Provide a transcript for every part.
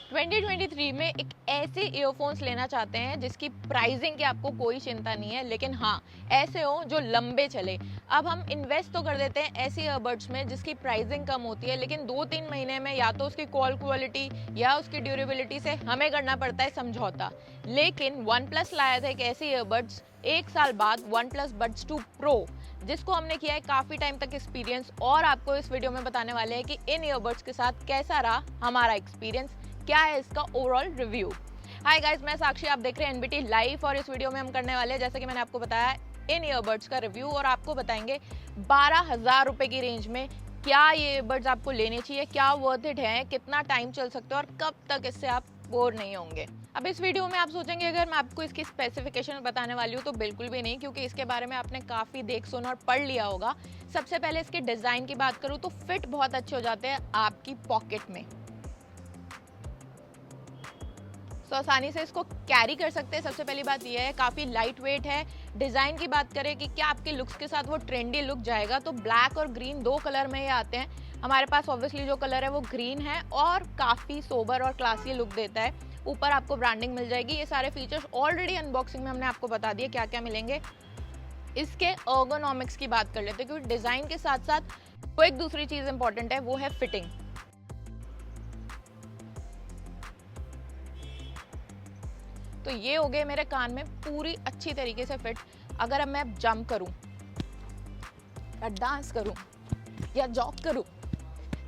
2023 में एक ऐसे ईयरफोन्स लेना चाहते हैं जिसकी प्राइसिंग की आपको कोई चिंता नहीं है, लेकिन हाँ ऐसे हो जो लंबे चले। अब हम इन्वेस्ट तो कर देते हैं ऐसे ईयरबड्स में जिसकी प्राइसिंग कम होती है, लेकिन 2-3 महीने में या तो उसकी कॉल क्वालिटी या उसकी ड्यूरेबिलिटी से हमें करना पड़ता है समझौता। लेकिन वन प्लस लाया था एक ऐसे ईयरबड्स 1 साल बाद, वन प्लस बड्स 2 प्रो, जिसको हमने किया है काफ़ी टाइम तक एक्सपीरियंस, और आपको इस वीडियो में बताने वाले हैं कि इन ईयरबड्स के साथ कैसा रहा हमारा एक्सपीरियंस, क्या है इसका ओवरऑल रिव्यू। हाय गाइस, मैं साक्षी, आप देख रहे हैं एनबीटी लाइव, और इस वीडियो में हम करने वाले हैं, जैसे कि मैंने आपको बताया, इन ईयरबड्स का रिव्यू, और आपको बताएंगे 12,000 रुपए की रेंज में क्या ये ईयरबड्स आपको लेने चाहिए, क्या वर्थ इट है, कितना टाइम चल सकते हैं और कब तक इससे आप बोर नहीं होंगे। अब इस वीडियो में आप सोचेंगे अगर मैं आपको इसकी स्पेसिफिकेशन बताने वाली हूँ, तो बिल्कुल भी नहीं, क्योंकि इसके बारे में आपने काफ़ी देख सुना और पढ़ लिया होगा। सबसे पहले इसके डिज़ाइन की बात करूँ तो फिट बहुत अच्छे हो जाते हैं आपकी पॉकेट में, तो आसानी से इसको कैरी कर सकते हैं। सबसे पहली बात यह है, काफ़ी लाइट वेट है। डिज़ाइन की बात करें कि क्या आपके लुक्स के साथ वो ट्रेंडी लुक जाएगा, तो ब्लैक और ग्रीन 2 कलर में ये आते हैं। हमारे पास ऑब्वियसली जो कलर है वो ग्रीन है और काफ़ी सोबर और क्लासी लुक देता है। ऊपर आपको ब्रांडिंग मिल जाएगी। ये सारे फीचर्स ऑलरेडी अनबॉक्सिंग में हमने आपको बता दिए क्या क्या मिलेंगे। इसके अर्गोनॉमिक्स की बात कर लेते हैं, क्योंकि डिज़ाइन के साथ साथ वो एक दूसरी चीज़ इंपॉर्टेंट है, वो है फिटिंग। तो ये हो गए मेरे कान में पूरी अच्छी तरीके से फिट। अगर अब मैं जंप करूं या डांस करूं या जॉग करूं,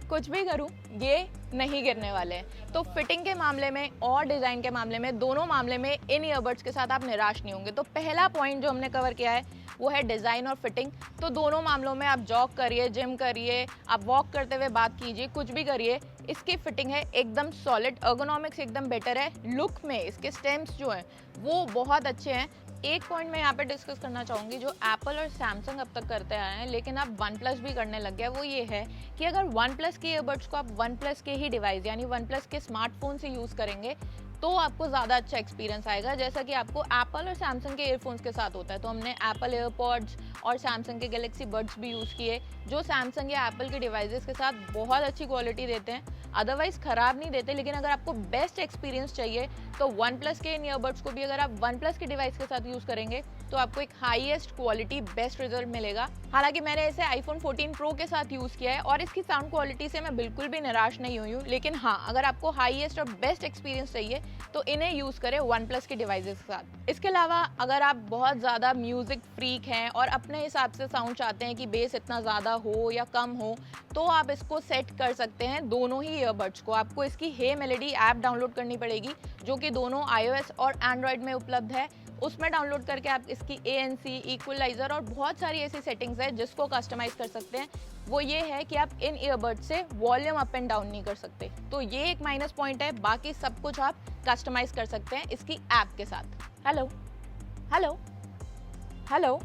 कुछ भी करूं, ये नहीं गिरने वाले हैं। तो फिटिंग के मामले में और डिज़ाइन के मामले में, दोनों मामले में इन ईयरबड्स के साथ आप निराश नहीं होंगे। तो पहला पॉइंट जो हमने कवर किया है वो है डिज़ाइन और फिटिंग। तो दोनों मामलों में आप जॉग करिए, जिम करिए, आप वॉक करते हुए बात कीजिए, कुछ भी करिए, इसकी फिटिंग है एकदम सॉलिड। अर्गोनॉमिक्स एकदम बेटर है। लुक में इसके स्टेम्स जो हैं वो बहुत अच्छे हैं। एक पॉइंट मैं यहाँ पे डिस्कस करना चाहूँगी जो एप्पल और सैमसंग अब तक करते आए हैं, लेकिन अब वन प्लस भी करने लग गया, वो ये है कि अगर वन प्लस के ईयरबड्स को आप वन प्लस के ही डिवाइस यानी वन प्लस के स्मार्टफोन से यूज़ करेंगे तो आपको ज़्यादा अच्छा एक्सपीरियंस आएगा, जैसा कि आपको एप्पल और सैमसंग के ईयरफोन्स के साथ होता है। तो हमने एप्पल एयरपॉड्स और सैमसंग के गैलेक्सी बड्स भी यूज़ किए, जो सैमसंग या एप्पल के डिवाइसेस के साथ बहुत अच्छी क्वालिटी देते हैं, अदरवाइज ख़राब नहीं देते। लेकिन अगर आपको बेस्ट एक्सपीरियंस चाहिए तो वन प्लस के इन ईयरबड्स को भी अगर आप वन प्लस के डिवाइस के साथ यूज़ करेंगे तो आपको एक हाईएस्ट क्वालिटी बेस्ट रिजल्ट मिलेगा। हालांकि मैंने इसे आईफोन 14 प्रो के साथ यूज़ किया है और इसकी साउंड क्वालिटी से मैं बिल्कुल भी निराश नहीं हुई हूँ। लेकिन हाँ, अगर आपको हाईएस्ट और बेस्ट एक्सपीरियंस चाहिए तो इन्हें यूज़ करें वन प्लस के डिवाइसेस के साथ। इसके अलावा अगर आप बहुत ज़्यादा म्यूज़िक फ्रीक हैं और अपने हिसाब से साउंड चाहते हैं कि बेस इतना ज़्यादा हो या कम हो, तो आप इसको सेट कर सकते हैं दोनों ही ईयरबड्स को। आपको इसकी हे मेलोडी ऐप डाउनलोड करनी पड़ेगी, जो कि दोनों iOS और एंड्रॉयड में उपलब्ध है। उसमें डाउनलोड करके आप इसकी ANC, इक्वलाइजर और बहुत सारी ऐसी सेटिंग्स है जिसको कस्टमाइज़ कर सकते हैं। वो ये है कि आप इन ईयरबड्स से वॉल्यूम अप एंड डाउन नहीं कर सकते, तो ये एक माइनस पॉइंट है। बाकी सब कुछ आप कस्टमाइज़ कर सकते हैं इसकी ऐप के साथ। हेलो हेलो हेलो,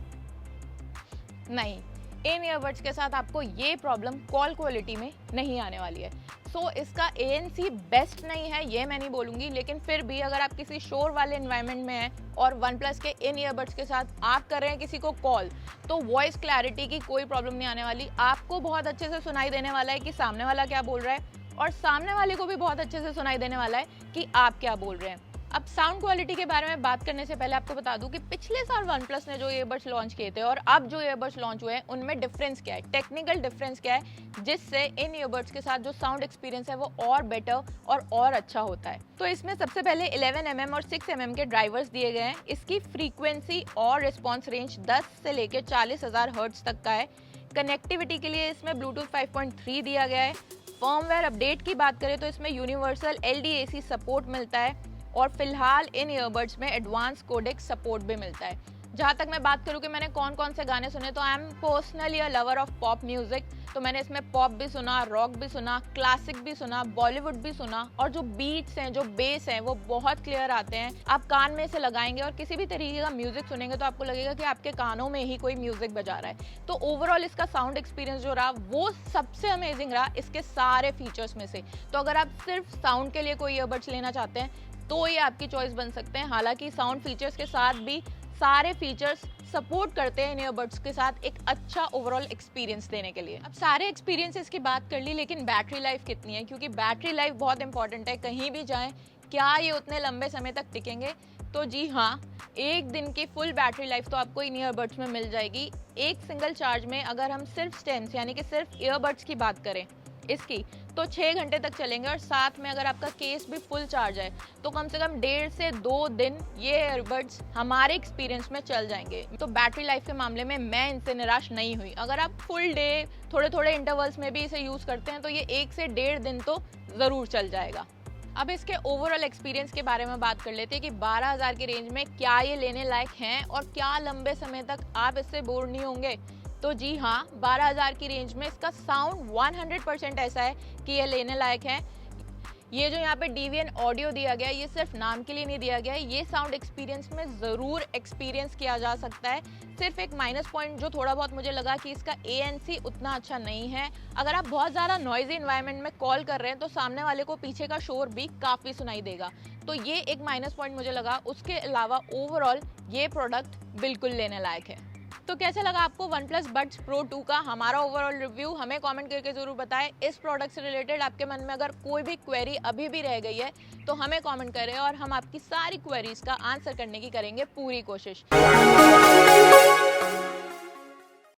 नहीं, इन ईयरबड्स के साथ आपको ये प्रॉब्लम कॉल क्वालिटी में नहीं आने वाली है। सो इसका ANC बेस्ट नहीं है ये मैं नहीं बोलूँगी, लेकिन फिर भी अगर आप किसी शोर वाले इन्वायरमेंट में हैं और वन प्लस के इन ईयरबड्स के साथ आप कर रहे हैं किसी को कॉल, तो वॉइस क्लैरिटी की कोई प्रॉब्लम नहीं आने वाली। आपको बहुत अच्छे से सुनाई देने वाला है कि सामने वाला क्या बोल रहा है, और सामने वाले को भी बहुत अच्छे से सुनाई देने वाला है कि आप क्या बोल रहे हैं। अब साउंड क्वालिटी के बारे में बात करने से पहले आपको बता दूं कि पिछले साल वन प्लस ने जो ईयरबड्स लॉन्च किए थे और अब जो ईयरबड्स लॉन्च हुए हैं उनमें डिफरेंस क्या है, टेक्निकल डिफरेंस क्या है, जिससे इन ईयरबड्स के साथ जो साउंड एक्सपीरियंस है वो और बेटर और अच्छा होता है। तो इसमें सबसे पहले 11mm और 6mm के ड्राइवर्स दिए गए हैं। इसकी फ्रीक्वेंसी और रिस्पॉन्स रेंज 10 से लेकर 40,000 हर्ट्ज तक का है। कनेक्टिविटी के लिए इसमें ब्लूटूथ 5.3 दिया गया है। फर्मवेयर अपडेट की बात करें तो इसमें यूनिवर्सल LDAC सपोर्ट मिलता है, और फिलहाल इन ईयरबड्स में एडवांस कोडेक सपोर्ट भी मिलता है। जहाँ तक मैं बात करूँ कि मैंने कौन कौन से गाने सुने, तो I am personally a lover of pop music, तो मैंने इसमें पॉप भी सुना, रॉक भी सुना, क्लासिक भी सुना, बॉलीवुड भी सुना, और जो बीट्स हैं, जो बेस हैं, वो बहुत क्लियर आते हैं। आप कान में से लगाएंगे और किसी भी तरीके का म्यूजिक सुनेंगे तो आपको लगेगा कि आपके कानों में ही कोई म्यूजिक बजा रहा है। तो ओवरऑल इसका साउंड एक्सपीरियंस जो रहा वो सबसे अमेजिंग रहा इसके सारे फीचर्स में से। तो अगर आप सिर्फ साउंड के लिए कोई ईयरबड्स लेना चाहते हैं तो ये आपकी चॉइस बन सकते हैं। हालांकि साउंड फीचर्स के साथ भी सारे फीचर्स सपोर्ट करते हैं इन ईयरबड्स के साथ एक अच्छा ओवरऑल एक्सपीरियंस देने के लिए। अब सारे एक्सपीरियंसेस की बात कर ली, लेकिन बैटरी लाइफ कितनी है, क्योंकि बैटरी लाइफ बहुत इंपॉर्टेंट है। कहीं भी जाएं, क्या ये उतने लंबे समय तक टिकेंगे? तो जी हाँ, एक दिन की फुल बैटरी लाइफ तो आपको इन ईयरबड्स में मिल जाएगी। एक सिंगल चार्ज में अगर हम सिर्फ स्टेम्स यानी कि सिर्फ ईयरबड्स की बात करें इसकी, तो 6 घंटे तक चलेंगे। और साथ में अगर आपका केस भी फुल चार्ज है तो कम से कम 1.5 से 2 दिन ये ईयरबड्स हमारे एक्सपीरियंस में चल जाएंगे। तो बैटरी लाइफ के मामले में मैं इनसे निराश नहीं हुई। अगर आप फुल डे थोड़े थोड़े इंटरवल्स में भी इसे यूज़ करते हैं तो ये 1 से 1.5 दिन तो ज़रूर चल जाएगा। अब इसके ओवरऑल एक्सपीरियंस के बारे में बात कर लेते हैं कि 12,000 की रेंज में क्या ये लेने लायक हैं और क्या लंबे समय तक आप इससे बोर नहीं होंगे। तो जी हाँ, 12,000 की रेंज में इसका साउंड 100% ऐसा है कि ये लेने लायक है। ये जो यहाँ पे DVN ऑडियो दिया गया है, ये सिर्फ नाम के लिए नहीं दिया गया है, ये साउंड एक्सपीरियंस में ज़रूर एक्सपीरियंस किया जा सकता है। सिर्फ एक माइनस पॉइंट जो थोड़ा बहुत मुझे लगा कि इसका ANC उतना अच्छा नहीं है। अगर आप बहुत ज़्यादा नॉइजी इन्वायरमेंट में कॉल कर रहे हैं तो सामने वाले को पीछे का शोर भी काफ़ी सुनाई देगा, तो ये एक माइनस पॉइंट मुझे लगा। उसके अलावा ओवरऑल ये प्रोडक्ट बिल्कुल लेने लायक है। तो कैसा लगा आपको OnePlus Buds Pro 2 का हमारा ओवरऑल रिव्यू? हमें कमेंट करके ज़रूर बताएं। इस प्रोडक्ट से रिलेटेड आपके मन में अगर कोई भी क्वेरी अभी भी रह गई है तो हमें कमेंट करें और हम आपकी सारी क्वेरीज का आंसर करने की करेंगे पूरी कोशिश।